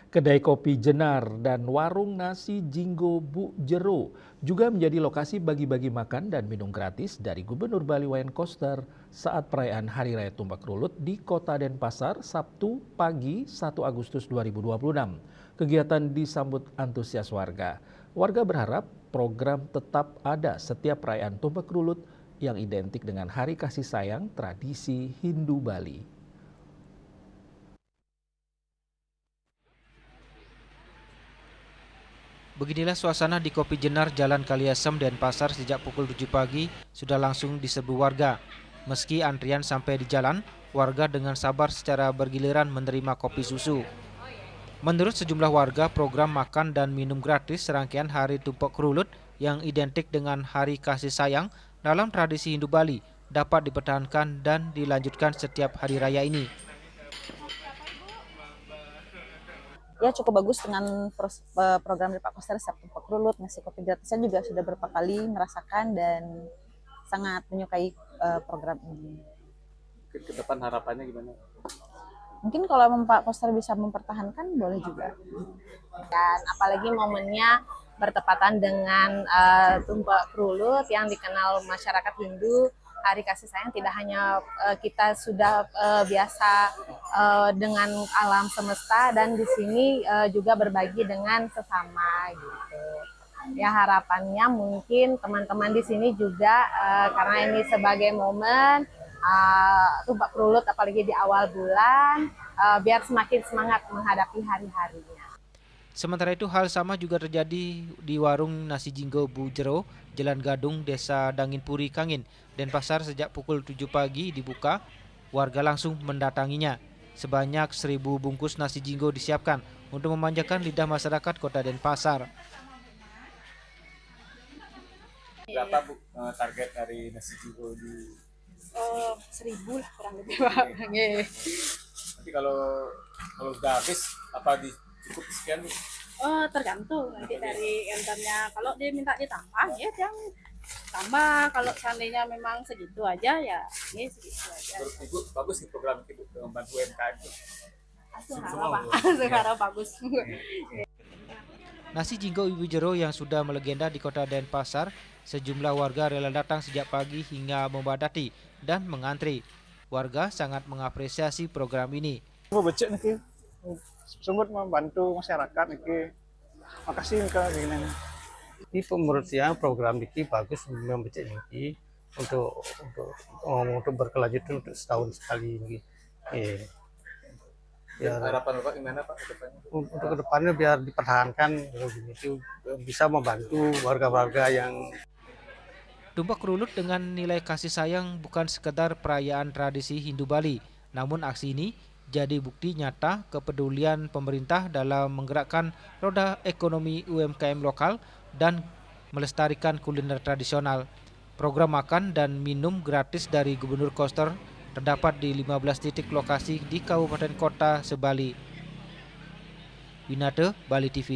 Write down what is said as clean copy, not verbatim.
Kedai kopi Jenar dan warung nasi Jinggo Bu Jero juga menjadi lokasi bagi-bagi makan dan minum gratis dari Gubernur Bali Wayan Koster saat perayaan Hari Raya Tumpak Rulut di Kota Denpasar Sabtu pagi 1 Agustus 2026. Kegiatan disambut antusias warga. Warga berharap program tetap ada setiap perayaan Tumpak Rulut yang identik dengan Hari Kasih Sayang tradisi Hindu Bali. Beginilah suasana di Kopi Jenar Jalan Kaliasem, Denpasar sejak pukul 7 pagi sudah langsung diserbu warga. Meski antrian sampai di jalan, warga dengan sabar secara bergiliran menerima kopi susu. Menurut sejumlah warga, program makan dan minum gratis serangkaian Hari Tumpak Rulut yang identik dengan Hari Kasih Sayang dalam tradisi Hindu Bali dapat dipertahankan dan dilanjutkan setiap hari raya ini. Ya cukup bagus dengan program dari Pak Koster Sabtu Rulut, ngasih kopi gratisnya juga sudah beberapa kali merasakan dan sangat menyukai program ini. Ke depan harapannya gimana? Mungkin kalau Pak Koster bisa mempertahankan boleh juga. Dan apalagi momennya bertepatan dengan Tumpak Rulut yang dikenal masyarakat Hindu, Hari Kasih Sayang tidak hanya kita sudah biasa dengan alam semesta dan di sini juga berbagi dengan sesama gitu. Ya harapannya mungkin teman-teman di sini juga karena ini sebagai momen Tumpak Rulut apalagi di awal bulan biar semakin semangat menghadapi hari-harinya. Sementara itu hal sama juga terjadi di warung nasi Jinggo Bu Jero, Jalan Gadung, Desa Danginpuri, Kangin, Denpasar sejak pukul 7 pagi dibuka, warga langsung mendatanginya. Sebanyak 1.000 bungkus nasi Jinggo disiapkan untuk memanjakan lidah masyarakat Kota Denpasar. Berapa Bu target dari nasi Jinggo di 1.000 lah kurang lebih Pak. nanti kalau udah habis apa cukup sekian Bu? Tergantung nanti dari entarnya. Kalau dia minta ditambah ya yang tambah. Kalau seandainya memang segitu aja ya ini segitu aja. Menurut Ibu bagus nih program Ibu membantu UMKM itu. Sekarang bagus. Nasi Jinggo Ibu Jero yang sudah melegenda di Kota Denpasar, sejumlah warga rela datang sejak pagi hingga membadati dan mengantri. Warga sangat mengapresiasi program ini. Becek nih, sungguh membantu masyarakat nih. Makasih ke gini. Ini menurut saya program ini bagus membecek ini untuk berkelanjutan untuk setahun sekali ini. Biar harapan Bapak gimana Pak kedepannya? Untuk kedepannya biar dipertahankan itu bisa membantu warga-warga yang Tumpak Rulut dengan nilai kasih sayang bukan sekedar perayaan tradisi Hindu Bali, namun aksi ini jadi bukti nyata kepedulian pemerintah dalam menggerakkan roda ekonomi UMKM lokal dan melestarikan kuliner tradisional. Program makan dan minum gratis dari Gubernur Koster terdapat di 15 titik lokasi di kabupaten kota se-Bali. Winate, Bali TV.